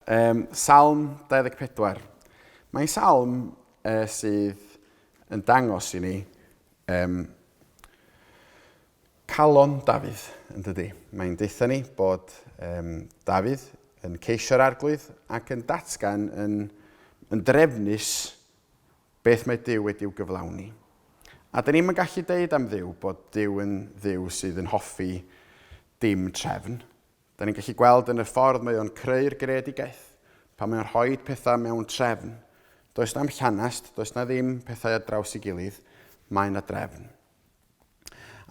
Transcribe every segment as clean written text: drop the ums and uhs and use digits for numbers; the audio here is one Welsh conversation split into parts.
Salm 24. Mae'n salm sydd yn dangos i ni calon Dafydd yn dydi. Mae'n deitha ni bod Dafydd yn ceisio'r arglwydd ac yn datgan yn drefnus beth mae Duw wedi'w gyflawni. A dyn ni'n gallu deud am Dduw bod Duw yn Dduw sydd yn hoffi dim trefn. Da ni'n gallu gweld yn y ffordd mae o'n creu'r greadigaeth, pan mae o'n rhoi pethau mewn trefn. Does na'm llanast, does na ddim pethau ar draws ei gilydd, mae na drefn.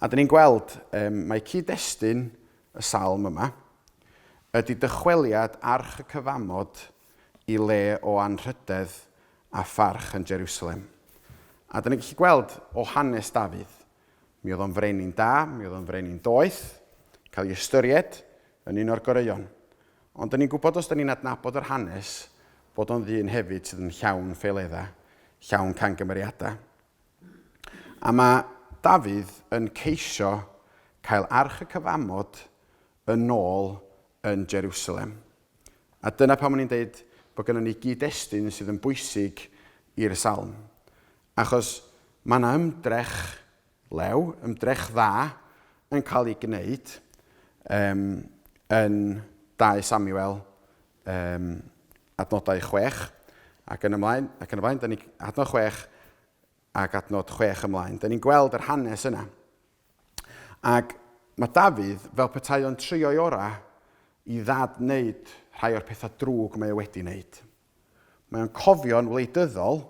A da ni'n gweld, mae cyd-destun y salm yma ydy dychweliad arch y cyfamod i le o anrhydedd a pharch yn Jerusalem. A da ni'n gallu gweld o hanes Dafydd. Mi oedd o'n frenin da, mi oedd o'n frenin doeth, cael ei ystyried yn un o'r goreuon. Ond da ni'n gwybod os da ni'n adnabod yr hanes bod o'n ddyn hefyd sydd yn llawn ffeileddau, llawn camgymeriadau. A mae Dafydd yn ceisio cael arch y cyfamod yn ôl yn Jerusalem. A dyna pam o'n i'n deud bod gennym ni gyd-destun sydd yn bwysig i'r salm. Achos mae yna ymdrech lew, ymdrech dda yn cael ei gwneud yn 2 Samuel adnodau 6 ac yn y blaen, da ni adnod 6 ac adnod 6 ymlaen. Da ni'n gweld yr hanes yna. Ac mae Dafydd, fel petai o'n trio i ora i ddadwneud rhai o'r pethau drwg mae o wedi wneud. Mae o'n cofio'n wleidyddol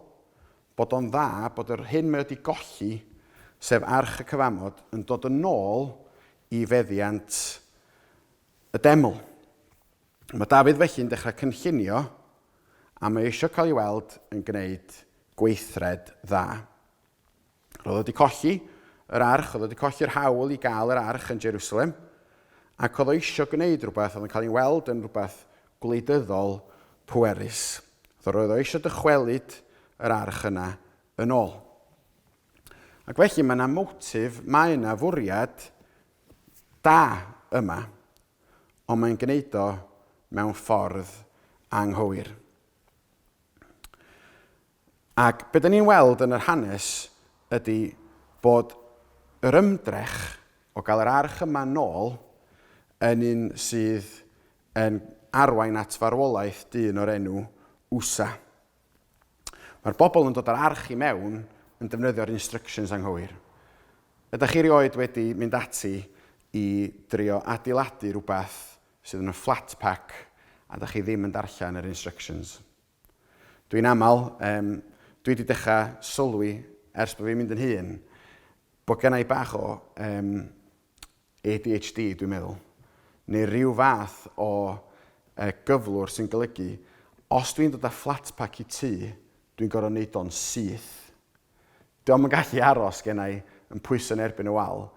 bod o'n dda, bod yr hyn mae wedi golli, sef arch y cyfamod, yn dod yn ôl i feddiant y deml. Mae Dafydd felly'n dechrau cynllunio a mae eisiau cael ei weld yn gwneud gweithred dda. Roedd wedi colli yr arch, oedd wedi colli'r hawl i gael yr arch yn Jerusalem ac oedd o eisiau gwneud rhywbeth, oedd yn cael ei weld yn rhywbeth gwleidyddol pwerus. Roedd o eisiau dychwelyd yr arch yna yn ôl. Ac felly mae yna motif, mae yna fwriad da yma, ond mae'n gwneud o mewn ffordd anghywir. Ac be da ni'n weld yn yr hanes ydy bod yr ymdrech o gael yr arch yma nôl yn un sydd yn arwain at farwolaeth dyn o'r enw Wsa. Mae'r bobl yn dod ar arch i mewn yn defnyddio'r instructions anghywir. Ydych chi rioed wedi mynd ati i drio adeiladu rhywbeth sydd yn y flat pack a ydych chi ddim yn darllen yr instructions. Dwi'n amal, dwi wedi dechrau sylwi ers bod fi'n mynd yn hun bod gennai bach o ADHD, dwi'n meddwl, neu rhyw fath o gyflwr sy'n golygu os dwi'n dod â flat pack i tŷ, dwi'n gorfod wneud o'n syth. Dwi'n yn gallu aros gennai yn pwyso yn erbyn y wal.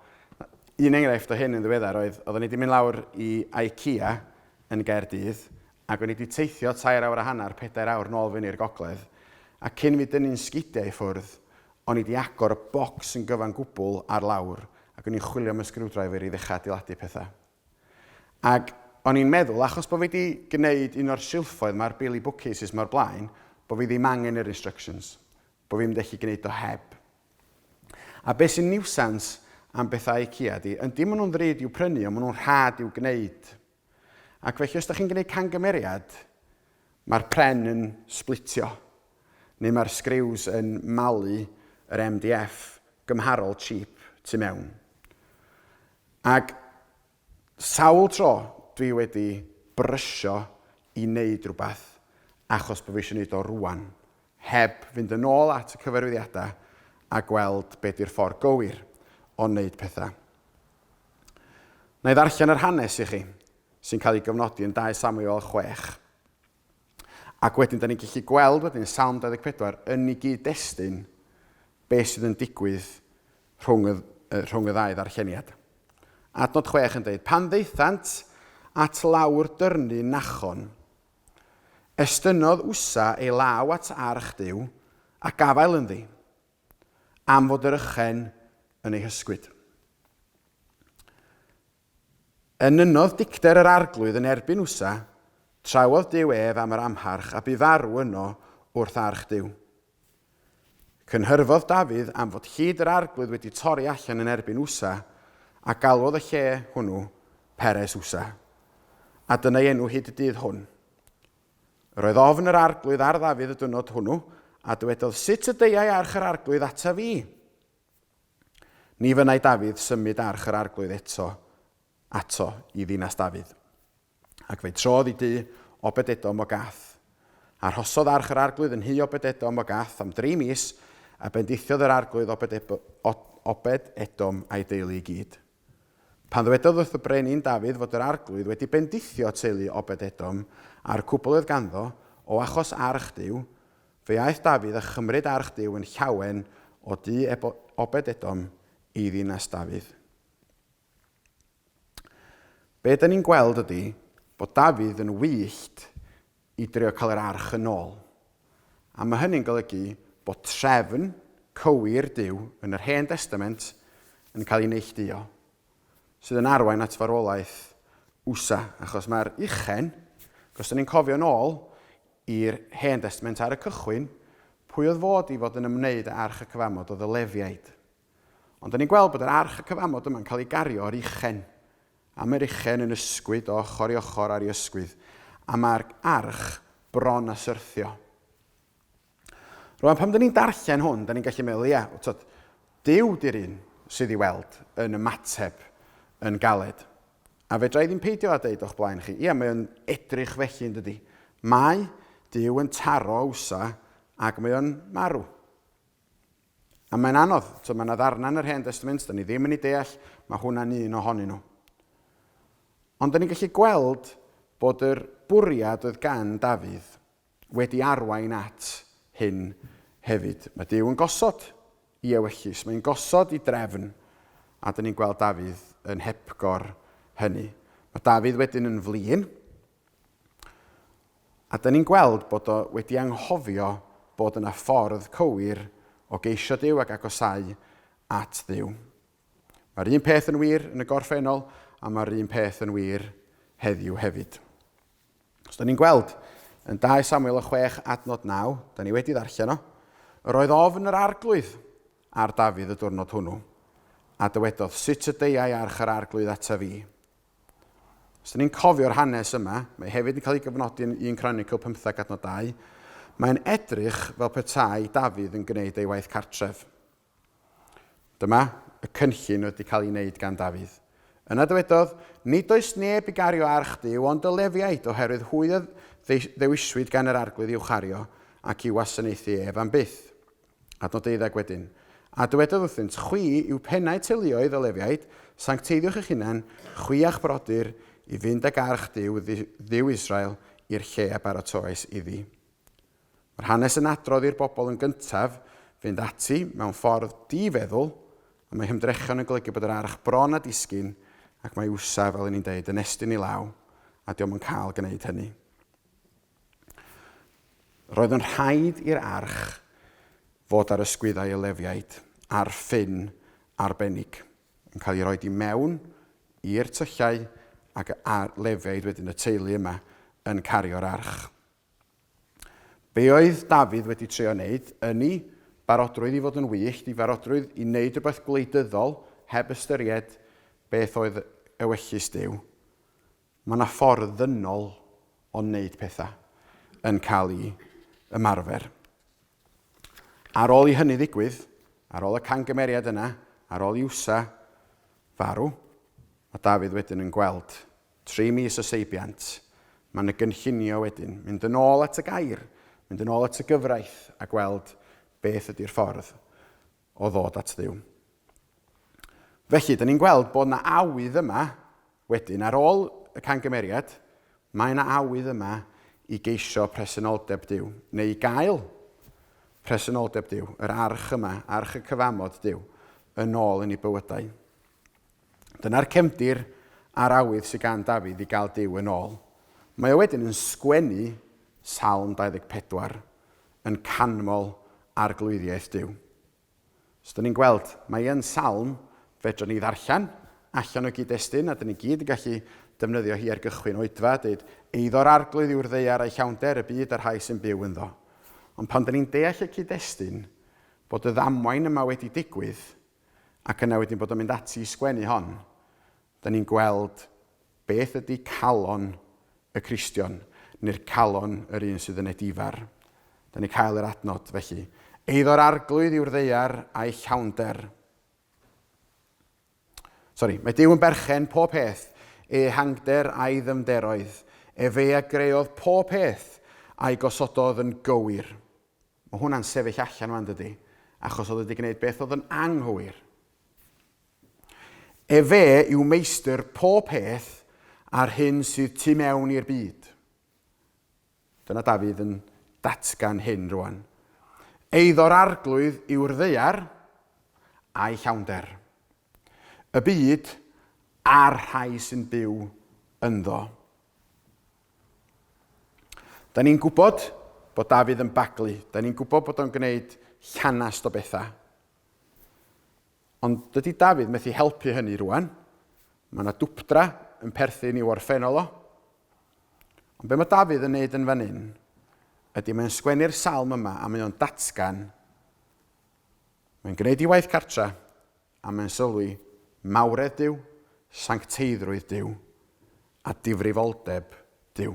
Un enghraifft o hyn yn ddiweddar oedd ni wedi mynd lawr i IKEA yn Gaerdydd ac o'n i wedi teithio 3 awr a hanner, 4 awr nôl fyny i'r gogledd. A cyn fi dynnu'n sgidiau i ffwrdd, o'n i wedi agor y bocs yn gyfan gwbl ar lawr ac o'n i'n chwilio am y screwdriver i ddechrau adeiladu pethau. Ac o'n i'n meddwl, achos bod fi wedi gwneud un o'r silffoedd mae'r Billy Bookcases mae'r blaen, bod fi ddim angen yr instructions, bod fi'n gallu gwneud o heb. A beth sy'n niwsans am bethau IKEA di, ydy maen nhw'n ddrud i'w prynu, ond maen nhw'n rhad i'w gwneud. Ac felly, os ydych chi'n gwneud camgymeriad, mae'r pren yn splitio, neu mae'r sgriws yn malu yr MDF gymharol cheap tu mewn. Ac sawl tro dwi wedi brysio i wneud rhywbeth achos bod fi eisiau wneud o rwan, heb fynd yn ôl at y cyfarwyddiadau a gweld beth yw'r ffordd gywir o wneud pethau. Na i ddarllen yr hanes i chi sy'n cael ei gyfnodi yn 2 Samuel 6. Ac wedyn, da ni'n gallu gweld wedyn Salm 24 yn ei gyd-destun beth sydd yn digwydd rhwng y ddau ddarlleniad. Adnod 6 yn dweud, pan ddeithant at lawr dyrnu Nachon, estynodd Wsa ei law at arch Duw a gafael ynddi, am fod yr ychen yn ei hysgwyd. Ynynodd dicter yr arglwydd yn erbyn Wsa Trawodd Duw ef am yr amharch a bu farw yno wrth arch Duw. Cynhyrfodd Dafydd am fod hyd yr arglwydd wedi torri allan yn erbyn Wsa a galwodd y lle hwnnw Peres Wsa. A dyna enw hyd y dydd hwn. Roedd ofn yr arglwydd ar Dafydd y dynod hwnnw a dywedodd sut y deiau arch yr arglwydd ata fi. Ni fynnai Dafydd symud arch yr arglwydd ato i ddinas Dafydd. Ac fe trodd i dŷ Obed-Edom o Gath. Arhosodd arch yr arglwydd yn hy Obed-Edom o Gath am 3 mis a bendithiodd yr arglwydd Obed-Edom a'i deulu i gyd. Pan ddwedodd wrth y brenin Dafydd fod yr arglwydd wedi bendithio teulu Obed-Edom a'r cwbl oedd ganddo o achos arch Duw, fe aeth Dafydd a chymryd arch Duw yn llawen o dŷ Obed-Edom i ddinas Dafydd. Be da ni'n gweld ydy bod Dafydd yn wyllt i drio cael yr arch yn ôl. A mae hynny'n golygu bod trefn cywir Duw yn yr Hen Testament yn cael ei neilltuo, sydd yn arwain at farwolaeth Wsa, achos mae'r uchen, os da ni'n cofio yn ôl i'r Hen Testament ar y cychwyn, pwy oedd fod i fod yn ymwneud â arch y cyfamod oedd y Lefiaid. Ond da ni'n gweld bod yr arch y cyfamod yma'n cael ei gario o'r uchen, a mae'r uchen yn ysgwyd o ochr i ochr ar ei ysgwydd, a mae'r arch bron a syrthio. Rwan, pam da ni'n darllen hwn, da ni'n gallu meddwl, Duw di'r un sydd i weld yn ymateb yn galed. A fedra i ddim peidio a deud o'ch blaen chi, mae o'n edrych felly yn dydi. Mae Duw yn taro Wsa ac mae o'n marw. A mae'n anodd, mae yna ddarna yn yr Hen Testament, da ni ddim yn ei deall, mae hwnna'n un ohonyn nhw. Ond da ni'n gallu gweld bod yr bwriad oedd gan Dafydd wedi arwain at hyn hefyd. Mae Duw yn gosod i ewyllus, mae'n gosod i drefn, a da ni'n gweld Dafydd yn hepgor hynny. Mae Dafydd wedyn yn flin, a da ni'n gweld bod o wedi anghofio bod yna ffordd cywir o geisio Duw ac agosau at Duw. Mae'r un peth yn wir yn y gorffennol, a mae'r un peth yn wir heddiw hefyd. Os da ni'n gweld yn 2 Samuel 6 adnod 9, da ni wedi ddarllen o, roedd ofn yr arglwydd ar Dafydd y diwrnod hwnnw, a dywedodd sut y deiau arch yr arglwydd ata fi. Os da ni'n cofio'r hanes yma, mae hefyd yn cael ei gyfnodi yn 1 Chronicle 15 adnod 2, mae'n edrych fel petai Dafydd yn gwneud ei waith cartref. Dyma y cynllun wedi cael ei wneud gan Dafydd. Yna dywedodd, nid oes neb i gario arch Duw, ond y Lefiaid oherwydd hwy ddewiswyd gan yr arglwydd i'w chario ac i wasanaethu ef am byth. Adnod 12 wedyn. A dywedodd wrthynt, chwi yw pennau teuluoedd y Lefiaid, sancteiddiwch eich hunan, chwi a'ch brodyr i fynd ag arch Duw, Dduw Israel, i'r lle a baratoes iddi. Mae'r hanes yn adrodd i'r bobl yn gyntaf fynd ati mewn ffordd difeddwl, a mae hymdrechion yn golygu bod yr arch bron a disgyn, ac mae Wsa, fel ni'n deud, yn estyn i law, a diolch yn cael gwneud hynny. Roedd yn rhaid i'r arch fod ar ysgwyddau y Lefiaid ar ffyn arbennig, yn cael ei roi i mewn i'r tyllau ac a'r Lefiaid wedyn y teulu yma yn cario'r arch. Be oedd Dafydd wedi trio wneud yn ei barodrwydd i fod yn wyllt, i barodrwydd i wneud rhywbeth gwleidyddol heb ystyried beth oedd ewyllus Duw. Mae yna ffordd ddynol o wneud pethau yn cael ei ymarfer. Ar ôl i hynny ddigwydd, ar ôl y camgymeriad yna, ar ôl i Wsa farw, mae Dafydd wedyn yn gweld 3 mis o seibiant. Mae'n y gynllunio wedyn, mynd yn ôl at y gair, mynd yn ôl at y gyfraith a gweld beth ydy'r ffordd o ddod at Dduw. Felly, da ni'n gweld bod yna awydd yma wedyn, ar ôl y camgymeriad, mae yna awydd yma i geisio presenoldeb Duw, neu i gael presenoldeb Duw, yr arch yma, arch y cyfamod Duw, yn ôl yn ei bywydau. Dyna'r cefndir a'r awydd sydd gan Dafydd i gael Duw yn ôl. Mae o wedyn yn sgwennu Salm 24 yn canmol arglwyddiaeth Duw. So, da ni'n gweld, mae yn salm fedrwn ni ddarllen allan o gyd-destun, a da ni gyd yn gallu defnyddio hi ar gychwyn oedfa, dweud, eiddo'r arglwydd yw'r ddeiar a'i llawnder y byd a'r rhai sy'n byw ynddo. Ond pan dyn ni'n deall y cyd-destun bod y ddamwain yma wedi digwydd ac yna wedyn bod o'n mynd ati i sgwennu hon, dyn ni'n gweld beth ydy calon y Cristion neu'r calon yr un sydd yn edifar. Dyn ni'n cael yr adnod felly. Eiddo'r arglwydd yw'r ddeiar a'i llawnder. Mae Duw yn berchen pob peth, hangder a'i ddymderoedd, fe a greodd pob peth a'i gosododd yn gywir. Mae hwnna'n sefyll allan o'n dydy, achos oedd wedi gwneud beth oedd yn anghywir. Fe yw meistr pob peth ar hyn sydd tu mewn i'r byd. Dyna Dafydd yn datgan hyn rwan. Eiddo'r arglwydd yw'r ddeiar a'i llawnder. Y byd a'r rhai sy'n byw ynddo. Da ni'n gwybod bod Dafydd yn baglu. Da ni'n gwybod bod o'n gwneud llanast o bethau. Ond dydy Dafydd methu helpu hynny rwan. Mae yna dwbdra yn perthyn i'w orffennol o. Ond be mae Dafydd yn neud yn fan hyn ydy mae'n sgwennu'r salm yma a mae o'n datgan. Mae'n gwneud ei waith cartra a mae'n sylwi mawredd Duw, sancteiddrwydd Duw a difrifoldeb Duw.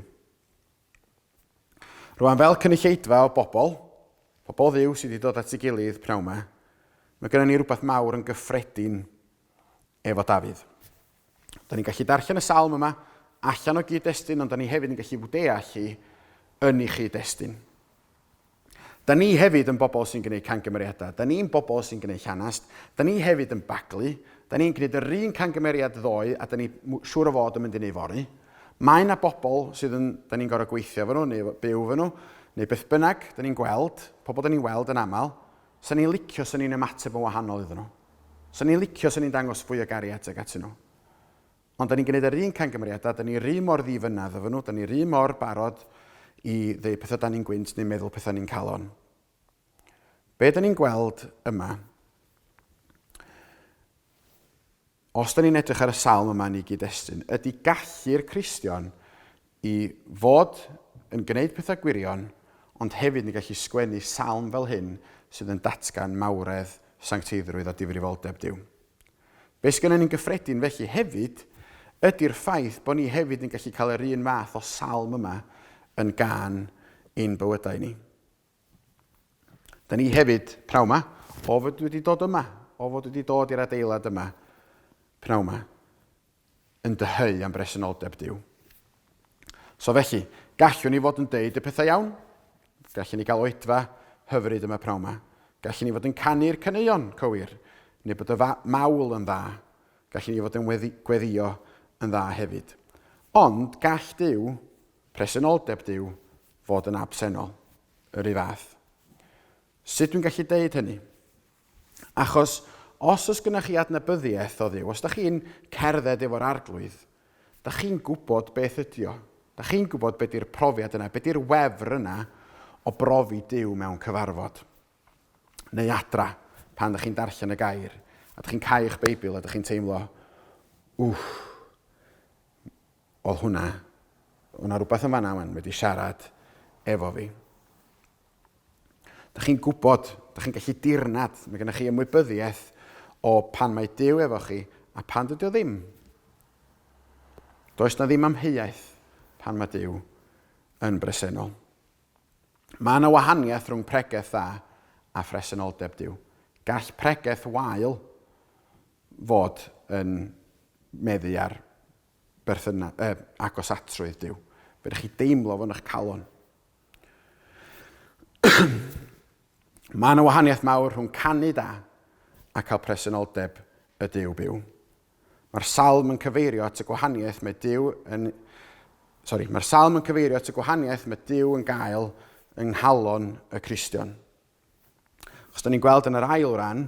Rwan fel cynulleidfa o bobl Dduw sydd wedi dod at ei gilydd pnawn yma, mae gennym ni rhywbeth mawr yn gyffredin efo Dafydd. Da ni'n gallu darllen y salm yma allan o gyd-destun, ond da ni hefyd yn gallu deall hi yn ei gyd-destun. Da ni hefyd yn bobl sy'n gwneud camgymeriadau. Da ni'n bobl sy'n gwneud llanast. Da ni hefyd yn baglu. Da ni'n gwneud yr un camgymeriad ddoe a da ni siŵr o fod yn mynd i neu fori. Mae yna bobl sydd da ni'n gorfod gweithio efo nhw, neu byw efo nhw, neu beth bynnag da ni'n gweld, pobl da ni'n weld yn aml, sa ni'n licio sa ni'n ymateb yn wahanol iddyn nhw. Sa ni'n licio sa ni'n dangos fwy o gariad ag atyn nhw. Ond da ni'n gwneud yr un camgymeriadau, da ni'n rhy mor ddifynnaf efo nhw, da ni'n rhy mor barod i ddweud pethau da ni'n gwynt neu meddwl pethau ni'n calon. Be da ni'n gweld yma, os da ni'n edrych ar y salm yma ni gyd-destun, ydy gallu'r Cristion i fod yn gwneud pethau gwirion, ond hefyd yn gallu sgwennu salm fel hyn sydd yn datgan mawredd, sancteiddrwydd a difrifoldeb Duw. Be sydd gennym ni'n gyffredin felly hefyd ydy'r ffaith bod ni hefyd yn gallu cael yr un math o salm yma yn gan ein bywydau ni. Da ni hefyd, pnawn yma, o fod wedi dod yma, o fod wedi dod i'r adeilad yma, pnawn yma, yn dyheu am bresenoldeb Duw. So felly, gallwn ni fod yn deud y pethau iawn, gallwn ni gael oedfa hyfryd yma pnawn yma, gallwn ni fod yn canu'r caneuon cywir, neu bod y mawl yn dda, gallwn ni fod yn gweddio yn dda hefyd. Ond gall Duw, presenoldeb Duw, fod yn absennol, yr un fath. Sut dwi'n gallu deud hynny? Achos os oes gennych chi adnabyddiaeth o Dduw, os da chi'n cerdded efo'r arglwydd, da chi'n gwybod beth ydy o. Da chi'n gwybod beth yw'r profiad yna, beth yw'r wefr yna o brofi Duw mewn cyfarfod. Neu adra, pan da chi'n darllen y gair, a da chi'n cau eich Beibl a da chi'n teimlo, oedd hwnna rhywbeth yn fanna wedi siarad efo fi. Da chi'n gwybod, da chi'n gallu dirnad, mae gennych chi ymwybyddiaeth o pan mae Duw efo chi a pan dydy o ddim. Does na ddim amheuaeth pan mae Duw yn bresennol. Mae yna wahaniaeth rhwng pregeth dda a phresenoldeb Duw. Gall pregeth wael fod yn meddu ar agosatrwydd Duw. Fe ydych chi deimlo fo'n eich calon. Mae yna wahaniaeth mawr rhwng canu da a cael presenoldeb y Duw byw. Mae'r salm yn cyfeirio at y gwahaniaeth mae Duw yn gael yng nghalon y Cristion. Os da ni'n gweld yn yr ail ran,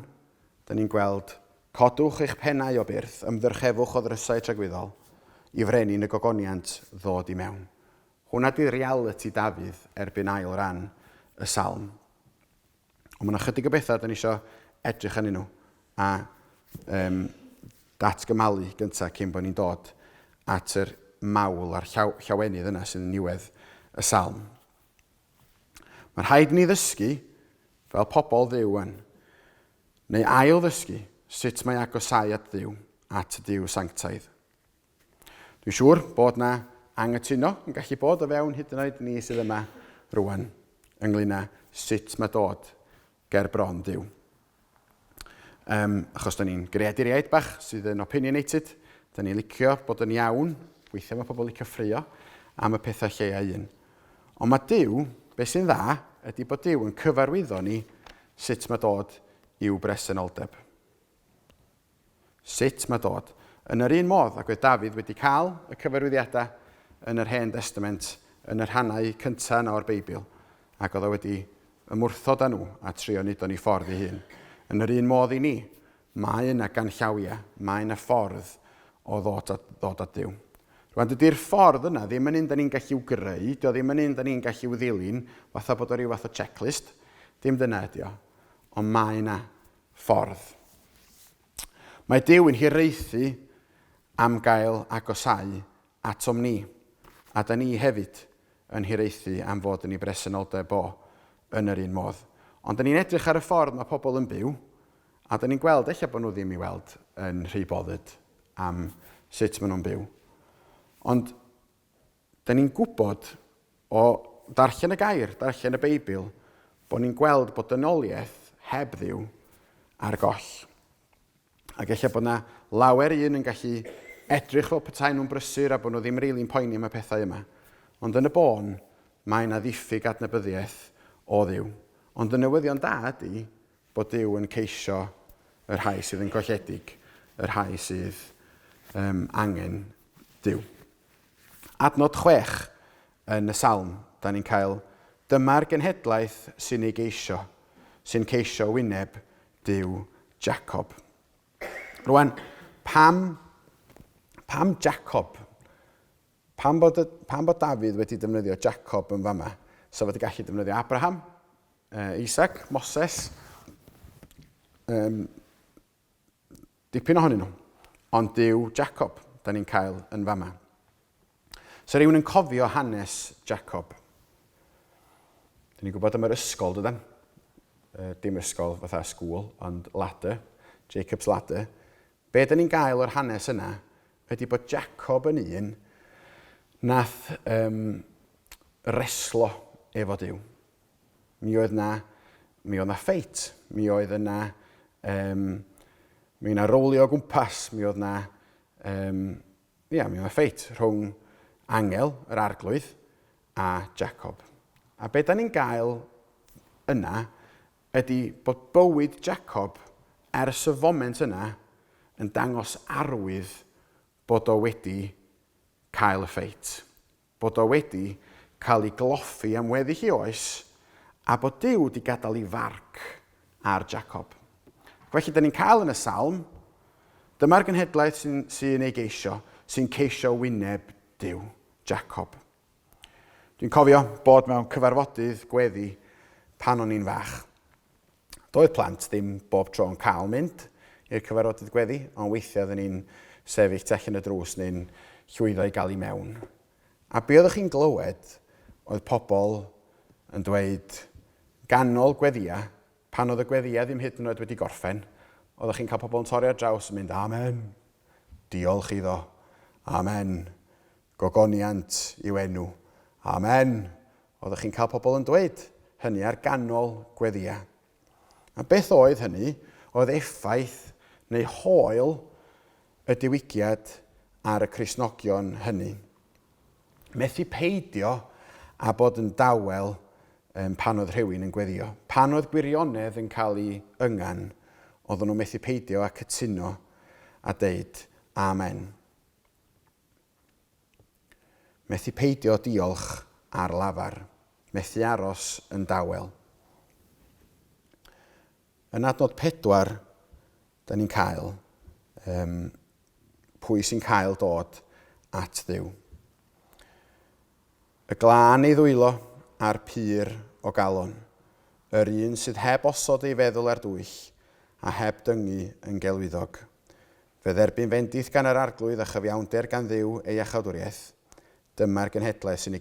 da ni'n gweld codwch eich pennau o byrth, ymddyrchefwch o ddrysau tragwyddol, i frenin y gogoniant ddod i mewn. Hwna di reality Dafydd erbyn ail ran y salm. Ond mae yna chydig o bethau da ni isio edrych arnyn nhw a datgymalu gyntaf cyn bod ni'n dod at yr mawl a'r llawenydd yna sy'n niwedd y salm. Mae'n rhaid ni ddysgu fel pobl Dduw yn, neu ail ddysgu sut mae agosau at Dduw sanctaidd. Dwi'n siŵr bod na anghytuno yn gallu bod o fewn hyd yn oed ni sydd yma rwan ynglyn â sut mae dod ger bron Dduw. Achos da ni'n greaduriaid bach sydd yn opinionated, da ni'n licio bod yn iawn, weithiau mae pobl licio ffrio am y pethau lleia un. Ond mae Dduw, beth sy'n dda, ydy bod Dduw yn cyfarwyddo ni sut mae dod i'w bresenoldeb. Sut mae dod. Yn yr un modd, ac oedd Dafydd wedi cael y cyfarwyddiadau yn yr Hen Testament, yn yr rhannau cyntaf yna o'r Beibl, ac oedd o wedi ymwrthod â nhw a trio nid o'n i ffordd ei hun. Yn yr un modd i ni, mae yna ganllawiau, mae yna ffordd o ddod at Dduw. Rwan, dydy'r ffordd yna ddim yn un da ni'n gallu greu, dio ddim yn un da ni'n gallu ddilyn, fatha bod o ryw fath o checklist, dim dyna ydi o, ond mae yna ffordd. Mae Dduw yn hiraethu am gael agosau atom ni, a da ni hefyd yn hiraethu am fod yn ei bresenoldeb o yn yr un modd. Ond da ni'n edrych ar y ffordd mae pobl yn byw, a da ni'n gweld eich bod nhw ddim i weld yn rhy bothered am sut maen nhw'n byw. Ond da ni'n gwybod o darllen y gair, darllen y Beibl, bod ni'n gweld bod dynoliaeth heb Dduw ar goll. Ac eich bod yna lawer un yn gallu edrych fel petai nhw'n brysur a bod nhw ddim rili'n poeni am y pethau yma. Ond yn y bôn, mae yna ddiffyg adnabyddiaeth o Dduw. Ond y newyddion da ydy bod Dduw yn ceisio yr rhai sydd yn golledig, yr rhai sydd angen Dduw. Adnod 6 yn y salm, da ni'n cael dyma'r genhedlaeth sy'n ei geisio, sy'n ceisio wyneb Dduw Jacob. Rwan, pam Jacob? Pam bod Dafydd wedi defnyddio Jacob yn fama? So wedi gallu defnyddio Abraham, Isaac, Moses, dipyn ohonyn nhw. Ond Dduw Jacob, da ni'n cael yn fama. So rhywun yn cofio hanes Jacob. Da ni'n gwybod am yr ysgol, dydan? Dim ysgol fatha sgŵl, ond ladder, Jacob's ladder. Be da ni'n gael o'r hanes yna ydy bod Jacob yn un nath reslo efo Dduw. Mi oedd na ffeit, mi oedd yna rowlio o gwmpas, mi oedd na ffeit rhwng angel, yr arglwydd, a Jacob. A be da ni'n gael yna ydy bod bywyd Jacob ers y foment yna yn dangos arwydd bod o wedi cael y ffeit. Bod o wedi cael ei gloffi am weddill ei oes, a bod Dduw wedi gadael ei farc ar Jacob. Felly, da ni'n cael yn y salm, dyma'r genhedlaeth sy'n ei geisio, sy'n ceisio wyneb Dduw, Jacob. Dwi'n cofio bod mewn cyfarfodydd gweddi pan o'n i'n fach. Doedd plant ddim bob tro'n cael mynd i'r cyfarfodydd gweddi, ond weithiau oedden ni'n sefyll tu allan y drws neu'n llwyddo i gael i mewn. A be oeddech chi'n glywed oedd pobl yn dweud ganol gweddiau, pan oedd y gweddiau ddim hyd yn oed wedi gorffen, oeddech chi'n cael pobl yn torri ar draws yn mynd, amen, diolch iddo, amen, gogoniant i'w enw, amen. Oeddech chi'n cael pobl yn dweud hynny ar ganol gweddiau. A beth oedd hynny? Oedd effaith neu hoel y diwygiad ar y Cristnogion hynny. Methu peidio a bod yn dawel pan oedd rhywun yn gweddio. Pan oedd gwirionedd yn cael ei yngan, oedden nhw methu peidio a cytuno a deud amen. Methu peidio diolch ar lafar. Methu aros yn dawel. Yn adnod 4, da ni'n cael pwy sy'n cael dod at Dduw. Y glân ei ddwylo a'r pyr o galon, yr un sydd heb osod ei feddwl ar dwyll a heb dyngu yn gelwyddog. Fe dderbyn fendith gan yr arglwydd a chyfiawnder gan Dduw ei achawdwriaeth, dyma'r genhedlau sy'n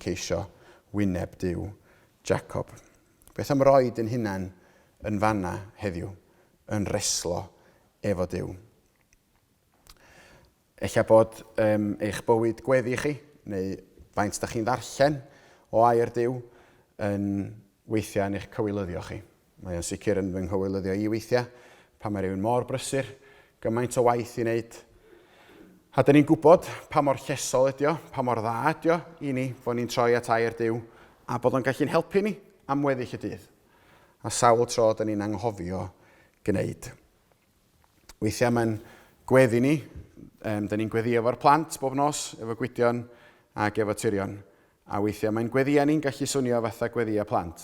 ceisio wyneb Duw Jacob. Beth am roed yn hunan yn fanna heddiw, yn reslo efo Duw. Ella bod eich bywyd gweddi chi, neu faint da chi'n ddarllen o air Duw yn weithiau yn eich cywilyddio chi. Mae o'n sicr yn fy nghywilyddio i weithiau, pan mae rhywun mor brysur, gymaint o waith i wneud. A dyn ni'n gwybod pa mor llesol ydi o, pa mor dda ydi o i ni bod ni'n troi at air Duw, a bod o'n gallu'n helpu ni am weddill y dydd. A sawl tro dyn ni'n anghofio gwneud. Weithiau mae'n gweddi ni, dyn ni'n gweddi efo'r plant bob nos, efo gwydion ac efo tirion. A weithiau mae'n gweddia ni'n gallu swnio fatha gweddia plant.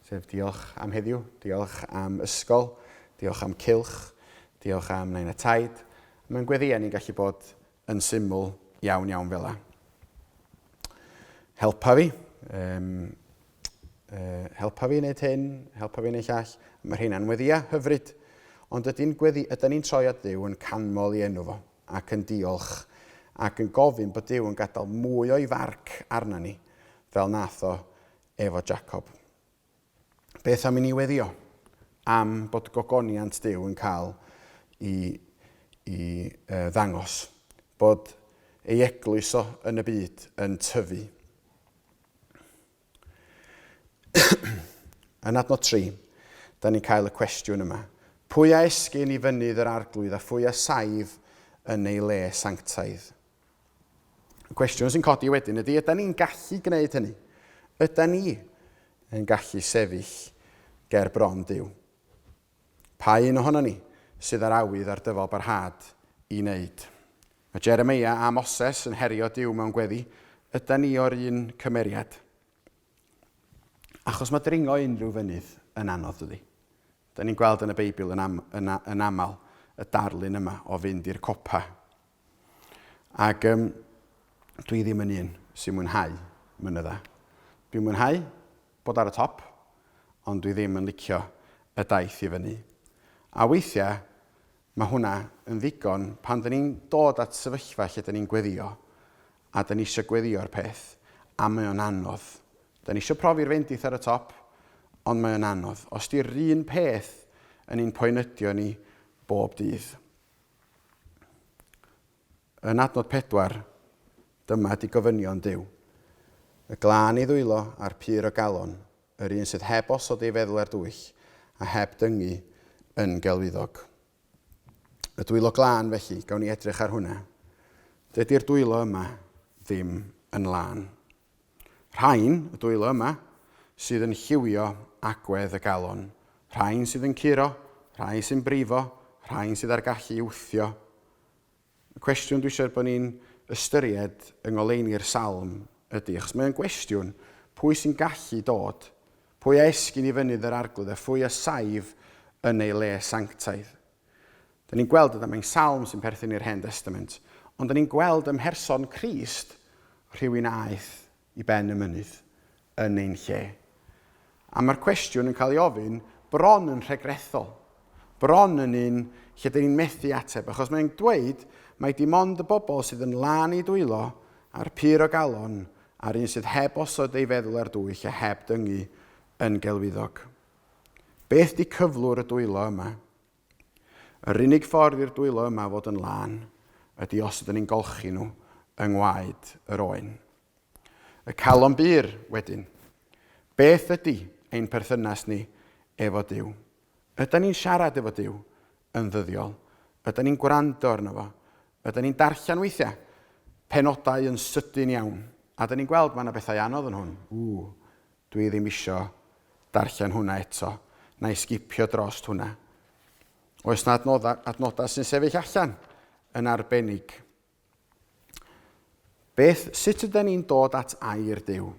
Sef diolch am heddiw, diolch am ysgol, diolch am cylch, diolch am nain a taid. Mae'n gweddia ni'n gallu bod yn syml iawn fel la. Helpa fi. Helpa fi wneud hyn, helpa fi wneud llall. Mae rheina'n weddia hyfryd. Ond ydyn ni'n troi at Duw yn canmol i enw fo ac yn diolch ac yn gofyn bod Duw yn gadael mwy o'i farc arna ni fel nath o efo Jacob. Beth am i ni weddio am bod gogoniant Duw yn cael i ddangos bod ei eglwys o yn y byd yn tyfu. Yn adnod 3, da ni'n cael y cwestiwn yma. Pwy a esgyn i fynydd yr arglwydd a phwy a saif yn ei le sanctaidd? Y cwestiwn sy'n codi wedyn ydy, ydyn ni'n gallu gwneud hynny? Ydyn ni yn gallu sefyll ger bron Duw? Pa un ohono ni sydd ar awydd ar dyfal barhad i wneud? Mae Jeremia a Moses yn herio Duw mewn gweddi, ydyn ni o'r un cymeriad? Achos mae dringo unrhyw fynydd yn anodd ydy. Da ni'n gweld yn y Beibl yn aml y darlun yma o fynd i'r copa. Ac dwi ddim yn un sy'n mwynhau mynydda. Dwi'n mwynhau bod ar y top, ond dwi ddim yn licio y daith i fyny. A weithiau, mae hwnna yn ddigon pan dyn ni'n dod at sefyllfa lle dyn ni'n gweddio, a dyn ni eisiau gweddio'r peth, a mae o'n anodd. Dyn ni eisiau profi'r fendith ar y top, ond mae o'n anodd. Os di'r un peth yn ein poenydio ni bob dydd. Yn adnod 4, dyma di gofynion Duw. Y glân i ddwylo a'r pyr o galon, yr un sydd heb osod ei feddwl ar dwyll, a heb dyngu yn gelwyddog. Y dwylo glân felly, gawn ni edrych ar hwnna. Dydy'r dwylo yma ddim yn lân. Rhain, y dwylo yma, sydd yn lliwio agwedd y galon. Rhain sydd yn curo, rhain sy'n brifo, rhain sydd ar gallu wthio. Y cwestiwn dwi eisiau bod ni'n ystyried yng ngoleuni'r salm ydy, achos mae'n gwestiwn pwy sy'n gallu dod, pwy a esgyn i fynydd yr arglwydd, a pwy a saif yn ei le sanctaidd. Da ni'n gweld yna mae'n salm sy'n perthyn i'r Hen Testament, ond da ni'n gweld ymherson Crist rhywun aeth i ben y mynydd yn ein lle. A mae'r cwestiwn yn cael ei ofyn bron yn rhegrethol, bron yn un lle da ni'n methu ateb, achos mae'n dweud mai dim ond y bobl sydd yn lân i dwylo a'r pyr o galon a'r un sydd heb osod ei feddwl ar dwyll a heb dyngu yn gelwyddog. Beth di cyflwr y dwylo yma? Yr unig ffordd i'r dwylo yma fod yn lân ydy os ydyn ni'n golchi nhw yng ngwaed yr oen. Y calon byr wedyn. Beth ydy ein perthynas ni efo Duw? Ydyn ni'n siarad efo Duw yn ddyddiol? Ydyn ni'n gwrando arno fo? Ydyn ni'n darllen weithiau penodau yn sydyn iawn? A ydyn ni'n gweld mae yna bethau anodd yn hwn. Dwi ddim isio darllen hwnna eto. Na i sgipio drost hwnna. Oes na adnodau sy'n sefyll allan yn arbennig. Sut ydyn ni'n dod at air Duw?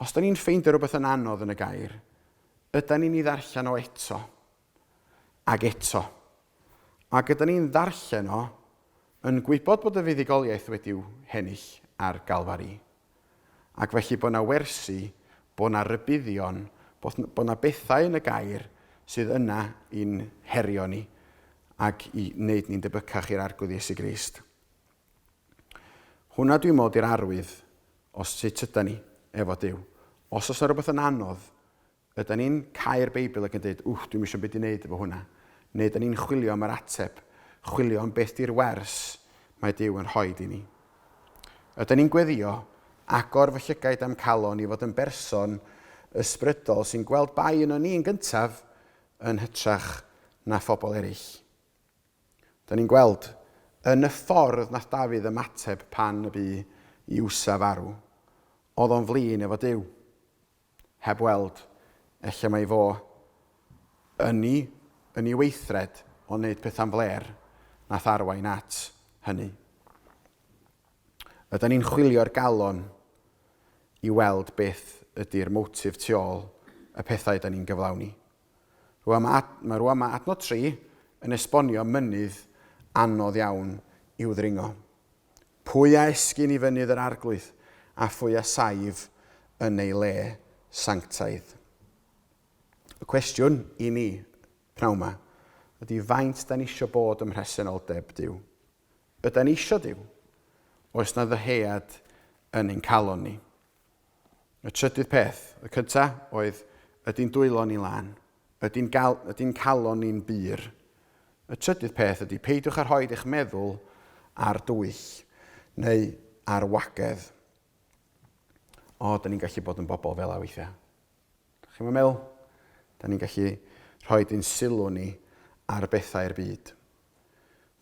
Os ydyn ni'n ffeindio rhywbeth yn anodd yn y gair, ydyn ni'n ei ddarllen o eto ag eto. Ac ydyn ni'n ddarllen o yn gwybod bod y fuddugoliaeth wedi'w hennill ar Galfari. Ac felly bod yna wersi, bod yna rybuddion, bod yna bethau yn y gair sydd yna i'n herio ni ac i wneud ni'n debycach i'r arglwydd Iesu Grist. Hwna dwi'n modd i'r arwydd os sut ydyn ni efo Duw. Os oes yna rhywbeth yn anodd, ydyn ni'n cau'r Beibl ac yn dweud, dwi'n eisiau beth i wneud efo hwnna. Neu ydyn ni'n chwilio am yr ateb, chwilio am beth di'r wers mae Duw yn rhoi i ni. Ydyn ni'n gweddio agor fy llygaid am calon i fod yn berson ysbrydol sy'n gweld bai yno ni'n gyntaf yn hytrach na phobl eraill. Ydyn ni'n gweld yn y ffordd nath Dafydd ymateb pan y bu i Wsa farw, oedd o'n flin efo Duw. Heb weld, ella mae fo yn ei weithred o wneud pethau'n fler nath arwain at hynny. Ydyn ni'n chwilio'r galon i weld beth ydy'r motif tu ôl y pethau ydyn ni'n gyflawni. Mae rwan mae adnod 3 yn esbonio mynydd anodd iawn i'w ddringo. Pwy a esgyn i fynydd yr arglwydd a phwy a saif yn ei le sanctaidd. Y cwestiwn i ni pnawn yma ydy faint da ni eisiau bod ym mhresenoldeb Duw. Ydyn ni eisiau Duw? Oes na ddyhead yn ein calon ni? Y trydydd peth, y cyntaf oedd ydy'n dwylo ni lan, ydy'n calon ni'n byr. Y trydydd peth ydy peidiwch ar rhoid eich meddwl ar dwyll neu ar wagedd. Da ni'n gallu bod yn bobl fel a weithiau. Chi'n meddwl? Da ni'n gallu rhoi ein sylw ni ar bethau'r byd.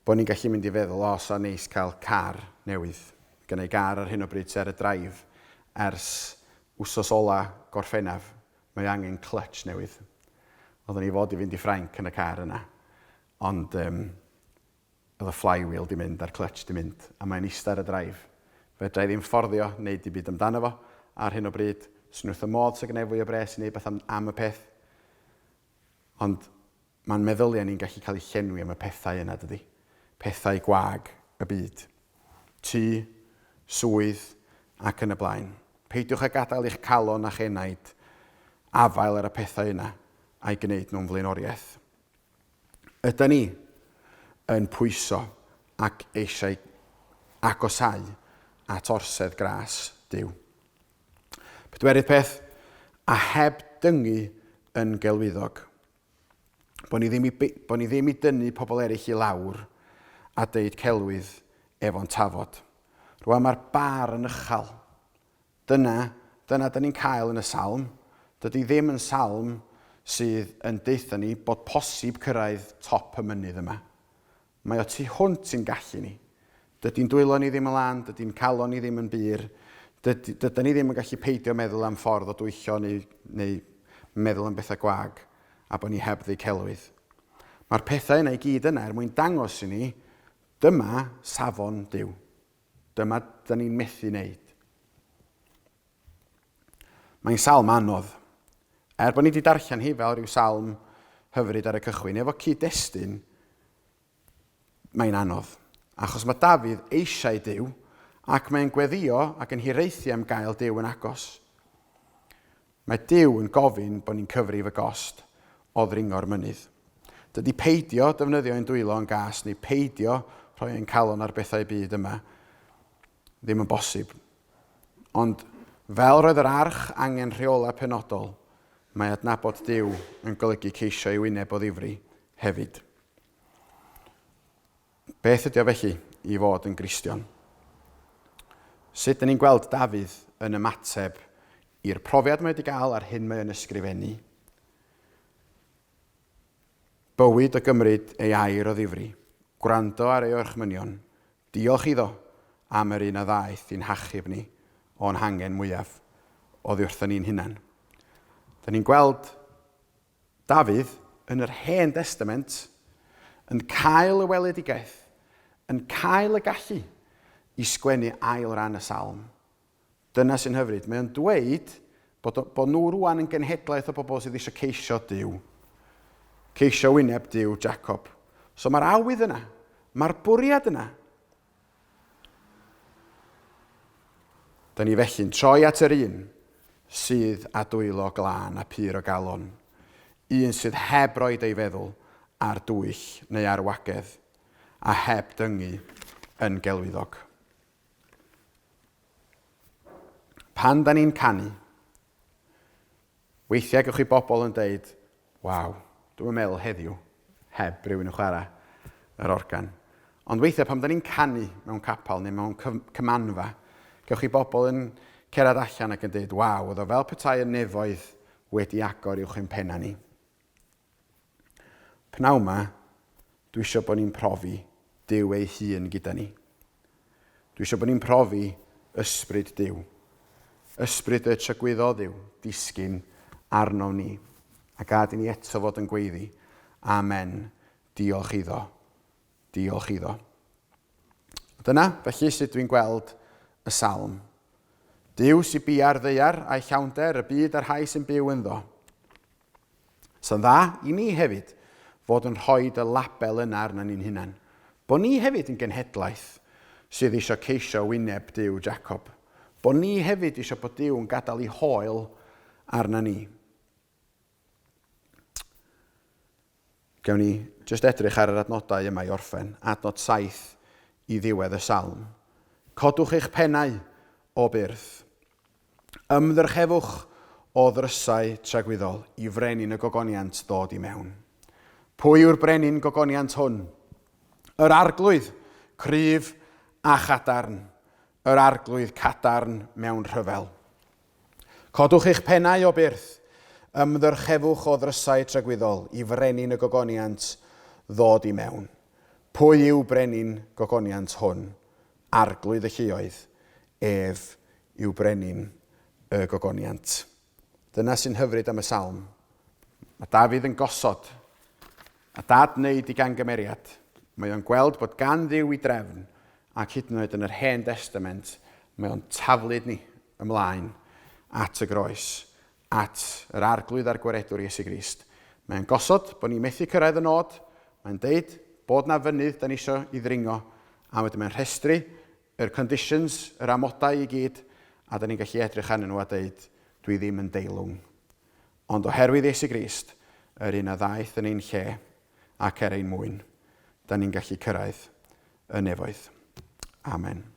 Bo ni'n gallu mynd i feddwl, sa'n neis cael car newydd. Gynnau gar ar hyn o bryd ar y draif ers wsos ola Gorffennaf. Mae angen clutch newydd. Oedden ni fod i fynd i Ffrainc yn y car yna. Ond oedd y flywheel di mynd a'r clutch di mynd. A mae'n eistedd ar y draif. Fedra i ddim fforddio, wneud i byd amdano fo ar hyn o bryd. Swn wrth y modd sy'n gwneud fwy o bres i wneud beth am y peth. Ond mae'n meddyliau ni'n gallu cael ei llenwi am y pethau yna, dydy. Pethau gwag y byd. Tŷ, swydd ac yn y blaen. Peidiwch a gadael eich calon a'ch enaid afael ar y pethau yna a'i gwneud nhw'n flaenoriaeth. Ydyn ni yn pwyso ac eisiau agosau at orsedd gras Duw. Pedwerydd peth, a heb dyngu yn gelwyddog. Bo ni ddim i dynnu pobl eraill i lawr a deud celwydd efo'n tafod. Rwan mae'r bar yn uchal. Dyna da ni'n cael yn y salm. Dydy ddim yn salm sydd yn deitha ni bod posib cyrraedd top y mynydd yma. Mae o tu hwnt sy'n gallu ni. Dydy'n dwylo ni ddim yn lan, dydy'n calon ni ddim yn byr. Dydyn ni ddim yn gallu peidio meddwl am ffordd o dwyllio neu meddwl am bethau gwag a bod ni heb ddeu celwydd. Mae'r pethau yna i gyd yna mwyn dangos i ni dyma safon Duw. Dyma da ni'n methu wneud. Mae'n salm anodd. Bod ni wedi darllen hi fel rhyw salm hyfryd ar y cychwyn, efo cyd-destun, mae'n anodd. Achos mae Dafydd eisiau Duw, ac mae'n gweddio ac yn hiraethu am gael Duw yn agos. Mae Duw yn gofyn bod ni'n cyfrif y gost o ddringo'r mynydd. Dydy peidio defnyddio ein dwylo yn gas, neu peidio rhoi ein calon ar bethau byd yma, ddim yn bosib. Ond fel roedd yr arch angen rheola penodol, mae adnabod Duw yn golygu ceisio i wyneb o ddifri hefyd. Beth ydy o felly i fod yn Gristion? Sut dyn ni'n gweld Dafydd yn ymateb i'r profiad mae wedi gael ar hyn mae yn ysgrifennu? Bywyd o gymryd ei air o ddifri, gwrando ar ei orchmynion, diolch iddo am yr un a ddaeth i'n hachub ni o'n hangen mwyaf oddi wrthyn ni'n hunan. Da ni'n gweld Dafydd yn yr Hen Testament yn cael y weledigaeth, yn cael y gallu i sgwennu ail ran y salm. Dyna sy'n hyfryd. Mae o'n dweud bod nhw rwan yn genhedlaeth o bobl sydd eisiau ceisio Duw. Ceisio wyneb Duw Jacob. So mae'r awydd yna, mae'r bwriad yna. Da ni felly'n troi at yr un sydd â dwylo glân a pur o galon. Un sydd heb roed ei feddwl ar dwyll neu ar wagedd a heb dyngu yn gelwyddog. pan da ni'n canu, weithiau gewch chi bobl yn deud, waw, dwi'n meddwl heddiw, heb rhywun yn chwarae yr organ. Ond weithiau pan da ni'n canu mewn capel neu mewn cymanfa, gewch chi bobl yn cerdded allan ac yn dweud, waw, oedd o fel petai y nefoedd wedi agor i'ch ein penna ni. Pnaw yma, dwi eisiau bod ni'n profi Duw ei hun gyda ni. Dwi eisiau bod ni'n profi ysbryd Duw. Ysbryd y trygwyddo Duw, disgyn arno ni. A gad i ni eto fod yn gweiddi. Amen. Diolch iddo. Diolch iddo. Dyna, felly sut dwi'n gweld y salm. Duw sy'n bia'r ddeiar a'i llawnder, y byd a'r rhai sy'n byw ynddo. Sa'n dda i ni hefyd fod yn rhoi y label yna arna ni'n hunan. Bo ni hefyd yn genhedlaeth sydd eisiau ceisio wyneb Duw Jacob. Bo ni hefyd eisiau bod Duw yn gadael ei hoel arna ni. Gawn ni jyst edrych ar yr adnodau yma i orffen. Adnod 7 i ddiwedd y salm. Codwch eich pennau o byrth. Ymddyrchefwch o ddrysau tragwyddol i frenin y gogoniant ddod i mewn. Pwy yw'r brenin gogoniant hwn? Yr arglwydd, cryf a chadarn. Yr arglwydd cadarn mewn rhyfel. Codwch eich pennau o byrth. Ymddyrchefwch o ddrysau tragwyddol i frenin y gogoniant ddod i mewn. Pwy yw brenin gogoniant hwn? Arglwydd y lluoedd, ef yw brenin y gogoniant. Dyna sy'n hyfryd am y salm. Mae Dafydd yn gosod, a dad wneud i gangymeriad. Mae o'n gweld bod gan Dduw i drefn, ac hyd yn oed yn yr Hen Testament, mae o'n taflud ni ymlaen at y groes, at yr arglwydd a'r gwaredwr Iesu Grist. Mae'n gosod bod ni methu cyrraedd y nod, mae'n deud bod na fynydd da ni eisiau i ddringo, a wedyn mae'n rhestru yr conditions, yr amodau i gyd, a da ni'n gallu edrych arnyn nhw a deud, dwi ddim yn deilwng. Ond oherwydd Iesu Grist, yr un a ddaeth yn ein lle ac er ein mwyn, da ni'n gallu cyrraedd y nefoedd. Amen.